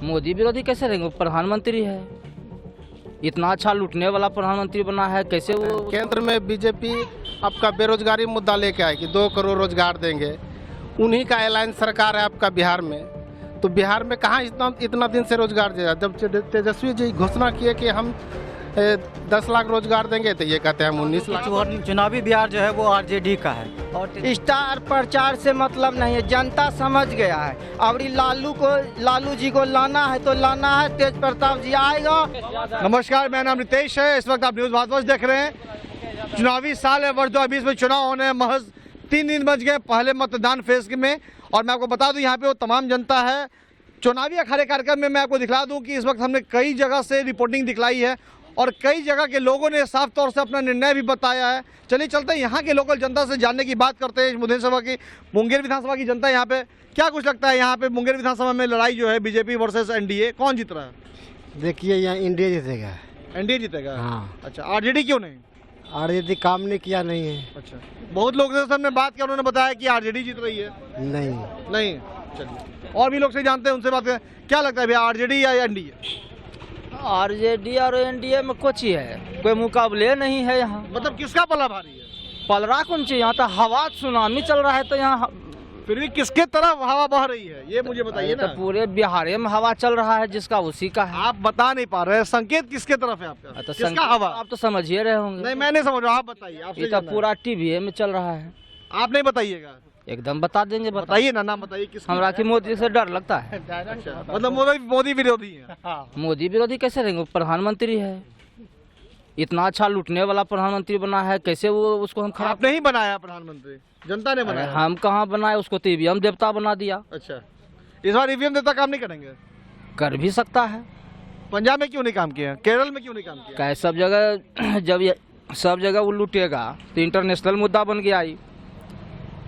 मोदी विरोधी कैसे रहेंगे? प्रधानमंत्री है, इतना अच्छा लूटने वाला प्रधानमंत्री बना है, कैसे वो? केंद्र में बीजेपी आपका बेरोजगारी मुद्दा लेके आएगी, 2 करोड़ रोजगार देंगे। उन्हीं का एलायंस सरकार है आपका बिहार में, तो बिहार में कहाँ इतना दिन से रोजगार दिया? जब तेजस्वी जी घोषणा किए कि हम 10 लाख रोजगार देंगे, तो ये कहते हैं हम 19 लाख। चुनावी बिहार जो है वो आरजेडी का है और स्टार प्रचार से मतलब नहीं है, जनता समझ गया है। अब लालू जी को लाना है तो लाना है, तेज प्रताप जी आएगा। नमस्कार, मेरा नाम रितेश है। इस वक्त आप न्यूज़ भारतवर्ष देख रहे हैं। चुनावी साल है, वर्ष 2020 में चुनाव होने महज 3 दिन बच गए पहले मतदान फेज में। और मैं आपको बता दूं, यहाँ पे वो तमाम जनता है। चुनावी अखाड़े कार्यक्रम में मैं आपको दिखला दूं कि इस वक्त हमने कई जगह से रिपोर्टिंग दिखलाई है और कई जगह के लोगों ने साफ तौर से अपना निर्णय भी बताया है। चलिए चलते हैं यहाँ के लोकल जनता से जानने की बात करते हैं। विधानसभा की, मुंगेर विधानसभा की जनता यहाँ पे क्या कुछ लगता है? यहाँ पे मुंगेर विधानसभा में लड़ाई जो है बीजेपी वर्सेस एनडीए, कौन जीत रहा है? देखिए यहाँ इंडिया जीतेगा। एनडीए जीतेगा? हाँ। अच्छा, आरजेडी क्यों नहीं? आरजेडी काम नहीं किया नहीं है। अच्छा, बहुत लोग से हमने बात किया, उन्होंने बताया कि आरजेडी जीत रही है। नहीं। चलिए और भी लोग से जानते हैं, उनसे बात करें। क्या लगता है भैया, आरजेडी या एनडीए? आरजेडी और एनडीए में कुछ ही है, कोई मुकाबले नहीं है यहाँ। मतलब किसका पल्ला भारी है? पलरा कौन चाहिए? यहाँ तो हवा सुनामी चल रहा है, तो यहाँ फिर भी किसके तरफ हवा बह रही है ये मुझे बताइए ना। तो पूरे बिहार में हवा चल रहा है, जिसका उसी का है। आप बता नहीं पा रहे, संकेत किसके तरफ है आपका? तो किसका हवा? आप तो समझिए रहे होंगे। नहीं, मैं नहीं समझ रहा, आप बताइए। आपसे ये तो पूरा टीवी में चल रहा है। आप नहीं बताइएगा? एकदम बता देंगे। बताइए ना, नाम बताइए किसका। हमरा की मोदी से डर लगता है। अच्छा, मतलब मोदी विरोधी है। मोदी विरोधी कैसे रहेंगे? प्रधानमंत्री है, इतना अच्छा लूटने वाला प्रधानमंत्री बना है, कैसे वो उसको हम खराब? आपने ही बनाया प्रधानमंत्री, जनता ने बनाया। हम कहाँ बनाए उसको? तो ईवीएम देवता बना दिया। अच्छा, इस बार ईवीएम देवता काम नहीं करेंगे? कर भी सकता है। पंजाब में क्यों नहीं काम किया? केरल में क्यों नहीं काम किया? क्या सब जगह जब ये सब जगह वो लूटेगा तो इंटरनेशनल मुद्दा बन गया।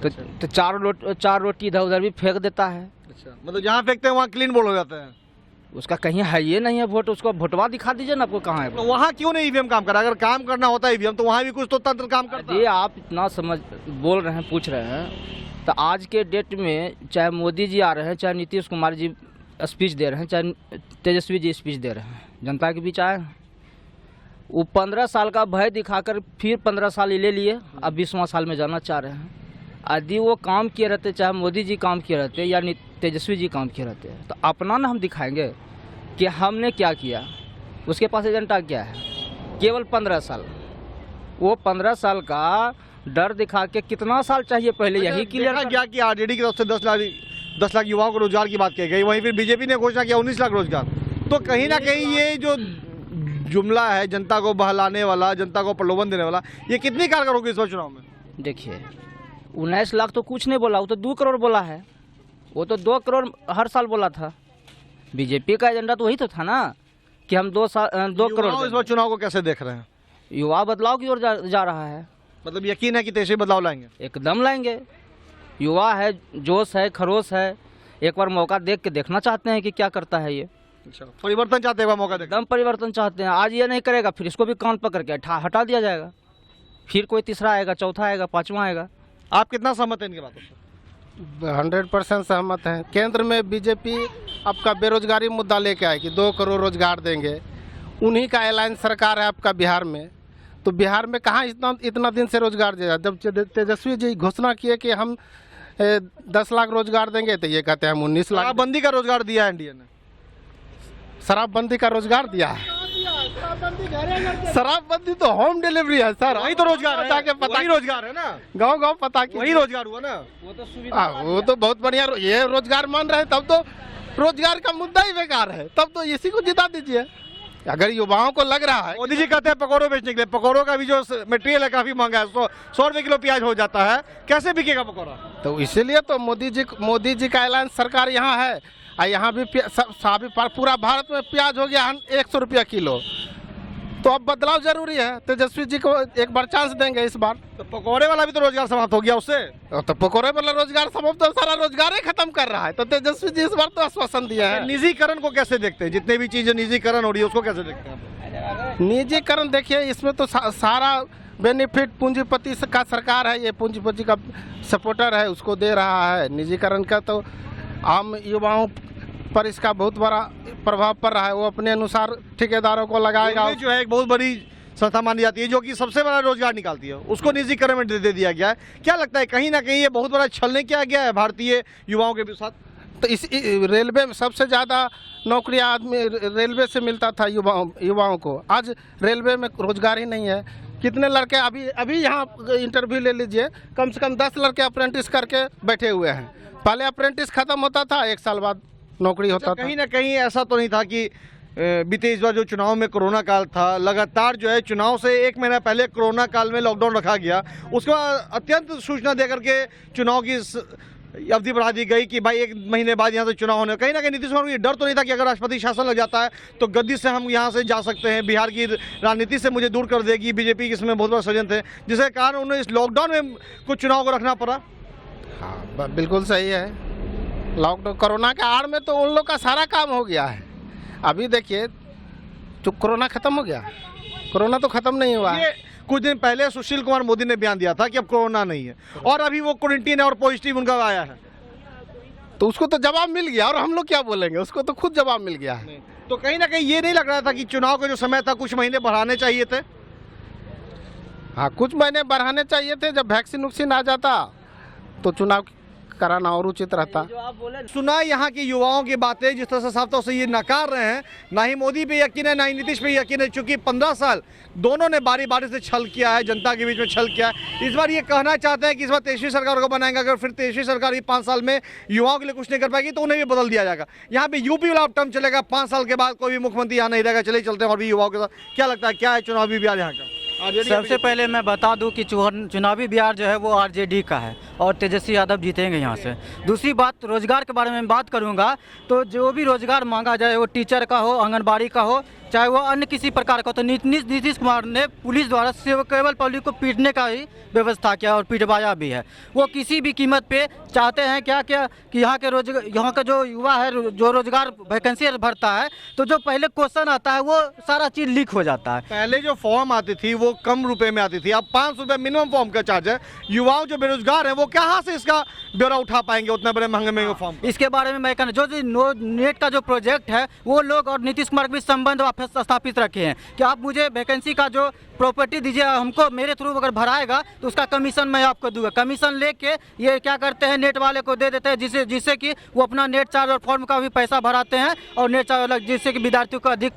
तो चार रोटी इधर उधर भी फेंक देता है। अच्छा, मतलब जहाँ फेंकते हैं वहाँ क्लीन बोर्ड हो जाता है। उसका कहीं है ये नहीं है वोट, उसको भोटवा दिखा दीजिए ना, आपको कहाँ है? तो वहाँ क्यों नहीं ईवीएम काम करा? अगर काम करना होता है ईवीएम, तो वहाँ भी कुछ तो तंत्र काम करता है। ये आप इतना समझ बोल रहे हैं, पूछ रहे हैं, तो आज के डेट में चाहे मोदी जी आ रहे हैं, चाहे नीतीश कुमार जी स्पीच दे रहे हैं, चाहे तेजस्वी जी स्पीच दे रहे हैं, जनता के बीच आए हैं। वो 15 साल का भय दिखाकर फिर 15 साल ले लिए, अब 20वां साल में जाना चाह रहे हैं। यदि वो काम किए रहते, चाहे मोदी जी काम किए रहते या तेजस्वी जी काम किए रहते, तो अपना ना हम दिखाएंगे कि हमने क्या किया। उसके पास एजेंडा क्या है? केवल 15 साल। वो 15 साल का डर दिखा के कितना साल चाहिए पहले यही क्लियर किया कि आरजेडी की तरफ से 10 लाख युवाओं को रोजगार की बात की गई, वहीं फिर बीजेपी ने घोषणा किया 19 लाख रोजगार। तो कहीं ना कहीं ये जो जुमला है जनता को बहलाने वाला, जनता को प्रलोभन देने वाला, ये कितनी कारगर होगी इस बार चुनाव में? देखिए, 19 लाख तो कुछ नहीं बोला, वो तो 2 करोड़ बोला है। वो तो 2 करोड़ हर साल बोला था। बीजेपी का एजेंडा तो वही तो था ना कि हम 2 करोड़। इस बार चुनाव को कैसे देख रहे हैं? युवा बदलाव की ओर जा रहा है। मतलब यकीन है कि तेजी बदलाव लाएंगे? एकदम लाएंगे। युवा है, जोश है, खरोश है, एक बार मौका देख के देखना चाहते हैं कि क्या करता है ये। अच्छा, परिवर्तन चाहते हैं, मौका एकदम परिवर्तन चाहते हैं। आज ये नहीं करेगा, फिर इसको भी कान पकड़ के हटा दिया जाएगा, फिर कोई तीसरा आएगा, चौथा आएगा, 5वां आएगा। आप कितना सहमत हैं इनकी बातों से? 100% सहमत हैं। केंद्र में बीजेपी आपका बेरोजगारी मुद्दा लेके आएगी, 2 करोड़ रोजगार देंगे। उन्हीं का एलायंस सरकार है आपका बिहार में, तो बिहार में कहाँ इतना दिन से रोजगार दिया? जब तेजस्वी जी घोषणा किए कि हम 10 लाख रोजगार देंगे, तो ये कहते हैं हम 19 लाख। शराबबंदी का रोजगार दिया है एनडीए ने? शराबबंदी का रोजगार दिया है? शराबबंदी तो होम डिलीवरी है सर। वही तो रोजगार है, वही रोजगार है ना, गांव पता की वही रोजगार हुआ ना। वो तो सुविधा, वो तो बहुत बढ़िया ये रोजगार मान रहे हैं, तब तो रोजगार का मुद्दा ही बेकार है, तब तो इसी को जिता दीजिए। अगर युवाओं को लग रहा है, मोदी जी कहते हैं पकौड़ों बेचने के लिए, पकौड़ों का भी जो मटेरियल है काफी महंगा है, 100 रुपए किलो प्याज हो जाता है, कैसे बिकेगा पकौड़ा? तो इसीलिए तो मोदी जी का ऐलान सरकार यहाँ है, और यहाँ भी पूरा भारत में प्याज हो गया 100 रुपया किलो। तो अब बदलाव जरूरी है। तेजस्वी जी को एक बार चांस देंगे इस बार। तो पकौड़े वाला भी तो रोजगार समाप्त हो गया उससे। तो पकौड़े वाला रोजगार समाप्त, तो सारा रोजगार ही खत्म कर रहा है। तो तेजस्वी जी इस बार तो आश्वासन दिया है। निजीकरण को कैसे देखते हैं? जितने भी चीजें निजीकरण हो रही है उसको कैसे देखते हैं? निजीकरण देखिए, इसमें तो सारा बेनिफिट पूंजीपति का सरकार है, ये पूंजीपति का सपोर्टर है, उसको दे रहा है। निजीकरण का तो आम युवाओं पर इसका बहुत बड़ा प्रभाव पड़ रहा है। वो अपने अनुसार ठेकेदारों को लगाएगा। रेलवे जो है एक बहुत बड़ी संस्था मानी जाती है जो कि सबसे बड़ा रोजगार निकालती है, उसको निजीकरण में दे दिया गया है। क्या लगता है कहीं ना कहीं ये बहुत बड़ा छलने किया गया है भारतीय युवाओं के साथ? तो इस रेलवे में सबसे ज़्यादा नौकरियां आदमी रेलवे से मिलता था युवाओं को। आज रेलवे में रोजगार ही नहीं है। कितने लड़के अभी यहाँ इंटरव्यू ले लीजिए, कम से कम 10 लड़के अप्रेंटिस करके बैठे हुए हैं। पहले अप्रेंटिस खत्म होता था, 1 साल बाद नौकरी होता था। कहीं ना कहीं ऐसा तो नहीं था कि बीते इस बार जो चुनाव में कोरोना काल था, लगातार जो है चुनाव से 1 महीना पहले कोरोना काल में लॉकडाउन रखा गया, उसके बाद अत्यंत सूचना देकर के चुनाव की अवधि बढ़ा दी गई कि भाई 1 महीने बाद यहाँ से चुनाव होने। कहीं ना कहीं नीतीश कुमार को ये डर तो नहीं था कि अगर राष्ट्रपति शासन लग जाता है तो गद्दी से हम यहाँ से जा सकते हैं, बिहार की राजनीति से मुझे दूर कर देगी बीजेपी, इसमें बहुत बड़ा षड्यंत्र थे, जिसके कारण उन्हें इस लॉकडाउन में कुछ चुनाव को रखना पड़ा? हाँ, बिल्कुल सही है। लॉकडाउन कोरोना के आड़ में तो उन लोग का सारा काम हो गया है। अभी देखिए तो कोरोना खत्म हो गया, कोरोना तो खत्म नहीं हुआ है। कुछ दिन पहले सुशील कुमार मोदी ने बयान दिया था कि अब कोरोना नहीं है, और अभी वो क्वारंटीन है और पॉजिटिव उनका आया है, तो उसको तो जवाब मिल गया, और हम लोग क्या बोलेंगे, उसको तो खुद जवाब मिल गया है। तो कहीं ना कहीं ये नहीं लग रहा था कि चुनाव का जो समय था कुछ महीने बढ़ाने चाहिए थे? हाँ, कुछ महीने बढ़ाने चाहिए थे। जब वैक्सीन वैक्सीन आ जाता तो चुनाव कराना और उचित रहता। सुना यहाँ के युवाओं की बातें जिस तरह से साफ तौर से ये नकार रहे हैं, ना ही मोदी पे यकीन है ना ही नीतीश पे यकीन है, चूंकि 15 साल दोनों ने बारी बारी से छल किया है, जनता के बीच में छल किया है। इस बार ये कहना चाहते हैं कि इस बार तेजस्वी सरकार को बनाएंगे, अगर फिर तेजस्वी सरकार ही 5 साल में युवाओं के लिए कुछ नहीं कर पाएगी तो उन्हें भी बदल दिया जाएगा। यहाँ पे यूपी वाला टर्म चलेगा, 5 साल के बाद कोई भी मुख्यमंत्री यहाँ नहीं रहेगा। चले चलते हैं और भी युवाओं के साथ। क्या लगता है क्या है चुनावी बिहार यहाँ का? सबसे पहले मैं बता दूं कि चुनावी बिहार जो है वो आरजेडी का है और तेजस्वी यादव जीतेंगे यहाँ से। दूसरी बात, रोजगार के बारे में बात करूँगा तो जो भी रोजगार मांगा जाए, वो टीचर का हो, आंगनबाड़ी का हो, चाहे वो अन्य किसी प्रकार का, तो नीतीश कुमार ने पुलिस द्वारा केवल पब्लिक को पीटने का ही व्यवस्था किया और पिटवाया भी है। वो किसी भी कीमत पे चाहते हैं क्या क्या कि यहाँ का जो युवा है जो रोजगार वैकेंसी भरता है तो जो पहले क्वेश्चन आता है वो सारा चीज़ लीक हो जाता है। पहले जो फॉर्म आती थी वो कम रुपए में आती थी, अब 500 रुपये मिनिमम फॉर्म का चार्ज है। युवाओं जो बेरोजगार हैं वो कहाँ से इसका ब्यौरा उठा पाएंगे उतने बड़े महंगे फॉर्म? इसके बारे में मैं कहना जो नेट का जो प्रोजेक्ट है वो लोग और नीतीश कुमार के बीच संबंध वापस स्थापित रखे हैं कि आप मुझे वैकेंसी का जो प्रॉपर्टी दीजिए, हमको मेरे थ्रू अगर भराएगा तो उसका कमीशन मैं आपको दूंगा। कमीशन लेके ये क्या करते हैं, नेट वाले को दे देते हैं जिससे कि वो अपना नेट चार्ज और फॉर्म का भी पैसा भराते हैं और नेट चार्ज अलग, जिससे कि विद्यार्थियों को अधिक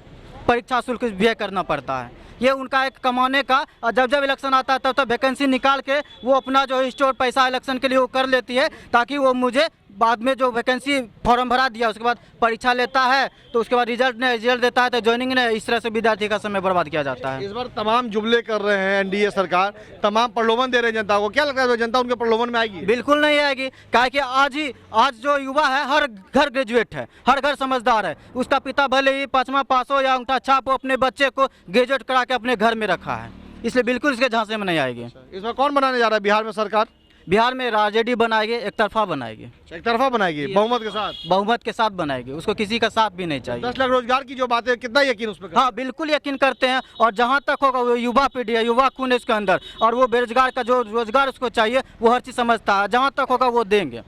परीक्षा शुल्क व्यय करना पड़ता है। ये उनका एक कमाने का, और जब जब इलेक्शन आता है तब तब वैकेंसी निकाल के वो अपना जो स्टोर पैसा इलेक्शन के लिए वो कर लेती है, ताकि वो मुझे बाद में जो वैकेंसी फॉर्म भरा दिया उसके बाद परीक्षा लेता है तो उसके बाद रिजल्ट देता है तो ज्वाइनिंग ने, इस तरह से विद्यार्थी का समय बर्बाद किया जाता है। इस बार तमाम जुमले कर रहे हैं एनडीए सरकार, तमाम प्रलोभन दे रहे हैं जनता को। क्या लगता है जनता उनके प्रलोभन में आएगी? बिल्कुल नहीं आएगी। क्या कि आज जो युवा है हर घर ग्रेजुएट है, हर घर समझदार है। उसका पिता भले ही 5वां पास हो या अंगूठा छाप हो, अपने बच्चे को ग्रेजुएट करा के अपने घर में रखा है, इसलिए बिल्कुल इसके झांसे में नहीं आएगी। इस बार कौन बनाने जा रहा है बिहार में सरकार? बिहार में आरजेडी बनाएगी, एक तरफा बनाएगी। एक तरफा बनाएगी, बहुमत के साथ बनाएगी, उसको किसी का साथ भी नहीं चाहिए। 10 लाख रोजगार की जो बात है, कितना यकीन उस पर? हाँ, बिल्कुल यकीन करते हैं। और जहाँ तक होगा वो युवा पीढ़ी है, युवा खून है इसके अंदर, और वो बेरोजगार का जो रोजगार उसको चाहिए वो हर चीज़ समझता है। जहाँ तक होगा वो देंगे,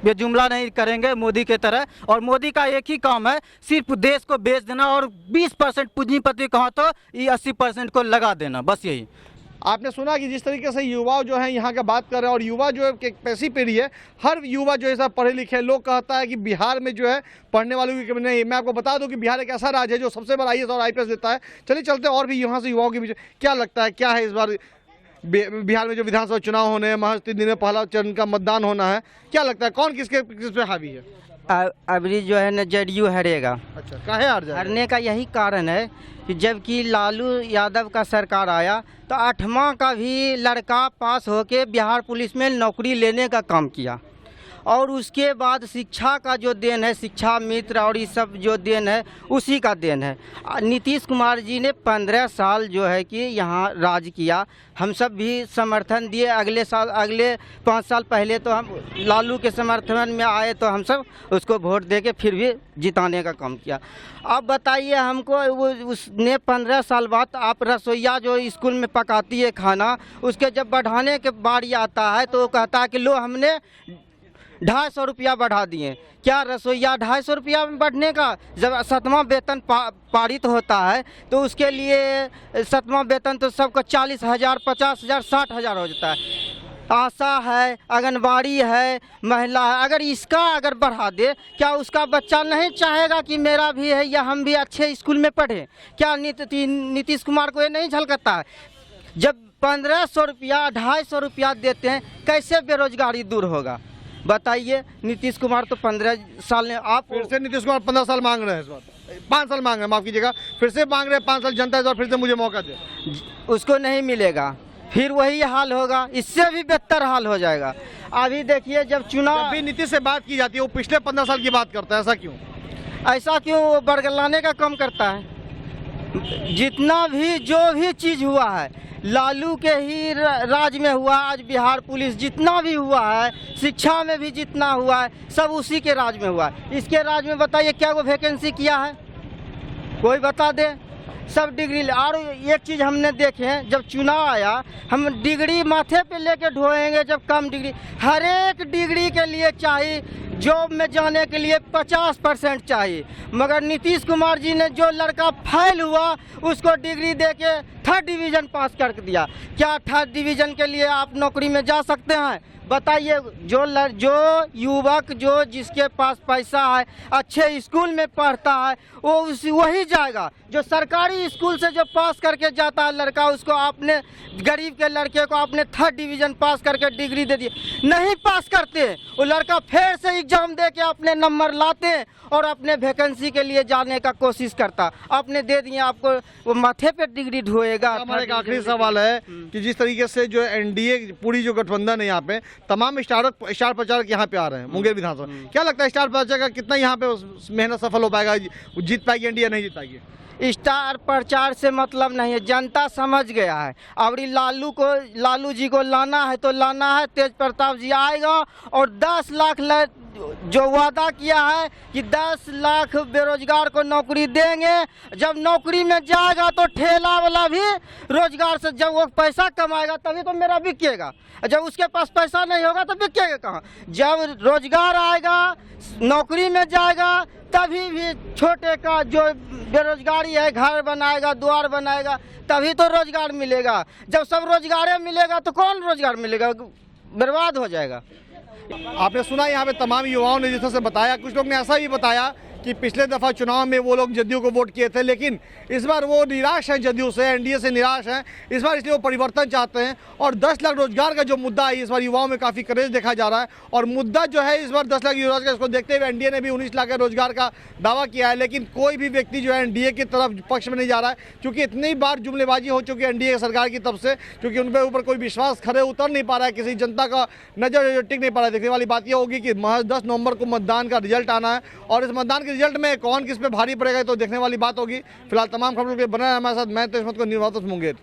ये जुमला नहीं करेंगे मोदी के तरह। और मोदी का एक ही काम है, सिर्फ देश को बेच देना और 20% पूंजीपति कहा तो ये 80% को लगा देना, बस यही। आपने सुना कि जिस तरीके से युवा जो है यहाँ का बात कर रहे हैं, और युवा जो है एक पैसी पीढ़ी है, हर युवा जो है सब पढ़े लिखे लोग कहता है कि बिहार में जो है पढ़ने वालों की कमी नहीं है। मैं आपको बता दूं कि बिहार एक ऐसा राज्य है जो सबसे बड़ा IAS और IPS देता है। चलिए चलते और भी यहाँ से युवाओं के बीच क्या लगता है क्या है इस बार बिहार में जो विधानसभा चुनाव होने हैं, महज 3 दिन में पहला चरण का मतदान होना है, क्या लगता है कौन किस पे हावी है? अभी जो है ना JDU हारेगा। अच्छा, काहे हार जाएगा? हारने का यही कारण है कि जबकि लालू यादव का सरकार आया तो 8वां का भी लड़का पास होके बिहार पुलिस में नौकरी लेने का काम किया, और उसके बाद शिक्षा का जो देन है, शिक्षा मित्र और ये सब जो देन है उसी का देन है। नीतीश कुमार जी ने 15 साल जो है कि यहाँ राज किया, हम सब भी समर्थन दिए। अगले 5 साल पहले तो हम लालू के समर्थन में आए तो हम सब उसको वोट देके फिर भी जिताने का काम किया। अब बताइए हमको, वो उसने 15 साल बाद आप रसोईया जो स्कूल में पकाती है खाना, उसके जब बढ़ाने के बारी आता है तो वो कहता है कि लो हमने 250 रुपया बढ़ा दिए। क्या रसोईया 250 रुपया में बढ़ने का? जब 7वां वेतन पारित होता है तो उसके लिए 7वां वेतन तो सबका 40,000, 50,000, 60,000 हो जाता है। आशा है, आंगनबाड़ी है, महिला है, अगर बढ़ा दे, क्या उसका बच्चा नहीं चाहेगा कि मेरा भी है या हम भी अच्छे स्कूल में पढ़ें? क्या नीतीश कुमार को ये नहीं झलकता है? जब 1500 रुपया, 250 रुपया देते हैं, कैसे बेरोजगारी दूर होगा बताइए? नीतीश कुमार तो 15 साल में आप फिर से नीतीश कुमार 15 साल मांग रहे हैं, इस बार 5 साल मांग रहे हैं, माफ कीजिएगा, फिर से मांग रहे हैं 5 साल। जनता इस बार फिर से मुझे मौका दे, उसको नहीं मिलेगा, फिर वही हाल होगा, इससे भी बेहतर हाल हो जाएगा। अभी देखिए जब चुनाव भी नीतीश से बात की जाती है वो पिछले 15 साल की बात करता है, ऐसा क्यों? वो बरगलाने का काम करता है। जितना भी जो भी चीज़ हुआ है लालू के ही राज में हुआ। आज बिहार पुलिस जितना भी हुआ है, शिक्षा में भी जितना हुआ है, सब उसी के राज में हुआ है। इसके राज में बताइए क्या वो वैकेंसी किया है? कोई बता दे। सब डिग्री और एक चीज़ हमने देखे हैं, जब चुनाव आया हम डिग्री माथे पे लेके ढोएंगे। जब कम डिग्री, हर एक डिग्री के लिए चाहिए, जॉब में जाने के लिए 50% चाहिए, मगर नीतीश कुमार जी ने जो लड़का फेल हुआ उसको डिग्री देके 3rd डिवीज़न पास कर दिया। क्या 3rd डिवीज़न के लिए आप नौकरी में जा सकते हैं? बताइए। जो युवक जो जिसके पास पैसा है, अच्छे स्कूल में पढ़ता है, वो वही जाएगा। जो सरकारी स्कूल से जो पास करके जाता है लड़का, उसको आपने गरीब के लड़के को आपने 3rd डिवीज़न पास करके डिग्री दे दी। नहीं पास करते, वो लड़का फिर से एग्जाम दे के अपने नंबर लाते और अपने वैकेंसी के लिए जाने का कोशिश करता। आपने दे दिए, आपको वो माथे पे डिग्री ढोएगा। हमारा एक आखिरी सवाल है कि जिस तरीके से जो एनडीए पूरी जो गठबंधन है यहाँ पे, तमाम स्टार प्रचारक यहाँ पे आ रहे हैं मुंगेर विधानसभा, क्या लगता है स्टार प्रचारक का कितना यहाँ पे मेहनत सफल हो पाएगा? जीत पाएगी एनडीए, नहीं जीत पाएगी? स्टार प्रचार से मतलब नहीं है, जनता समझ गया है। अब लालू जी को लाना है तो लाना है। तेज प्रताप जी आएगा और 10 लाख जो वादा किया है कि 10 लाख बेरोजगार को नौकरी देंगे। जब नौकरी में जाएगा तो ठेला वाला भी रोजगार से, जब वो पैसा कमाएगा तभी तो मेरा बिकेगा। जब उसके पास पैसा नहीं होगा तो बिकेगा कहाँ? जब रोजगार आएगा, नौकरी में जाएगा, तभी भी छोटे का जो बेरोजगारी है घर बनाएगा, द्वार बनाएगा, तभी तो रोजगार मिलेगा। जब सब रोजगार मिलेगा तो कौन रोजगार मिलेगा? बर्बाद हो जाएगा। आपने सुना यहाँ पे तमाम युवाओं ने जिस तरह से बताया, कुछ लोग ने ऐसा भी बताया कि पिछले दफा चुनाव में वो लोग जदयू को वोट किए थे, लेकिन इस बार वो निराश हैं जदयू से, एनडीए से निराश हैं इस बार, इसलिए वो परिवर्तन चाहते हैं। और 10 लाख रोजगार का जो मुद्दा है, इस बार युवाओं में काफ़ी क्रेज देखा जा रहा है। और मुद्दा जो है इस बार 10 लाख रोजगार का, इसको देखते हुए एनडीए ने भी 19 लाख रोजगार का दावा किया है। लेकिन कोई भी व्यक्ति जो है एनडीए की तरफ पक्ष में नहीं जा रहा है, क्योंकि इतनी बार जुमलेबाजी हो चुकी है एनडीए सरकार की तरफ से, क्योंकि उन पर ऊपर कोई विश्वास खड़े उतर नहीं पा रहा है, किसी जनता का नजर टिक नहीं पा रहा है। देखने वाली बात यह होगी कि महज 10 नवंबर को मतदान का रिजल्ट आना है और इस मतदान के रिजल्ट में कौन किस पे भारी पड़ेगा तो देखने वाली बात होगी। फिलहाल तमाम खबरों के बने हमारे साथ, मैं तो मुंगेर।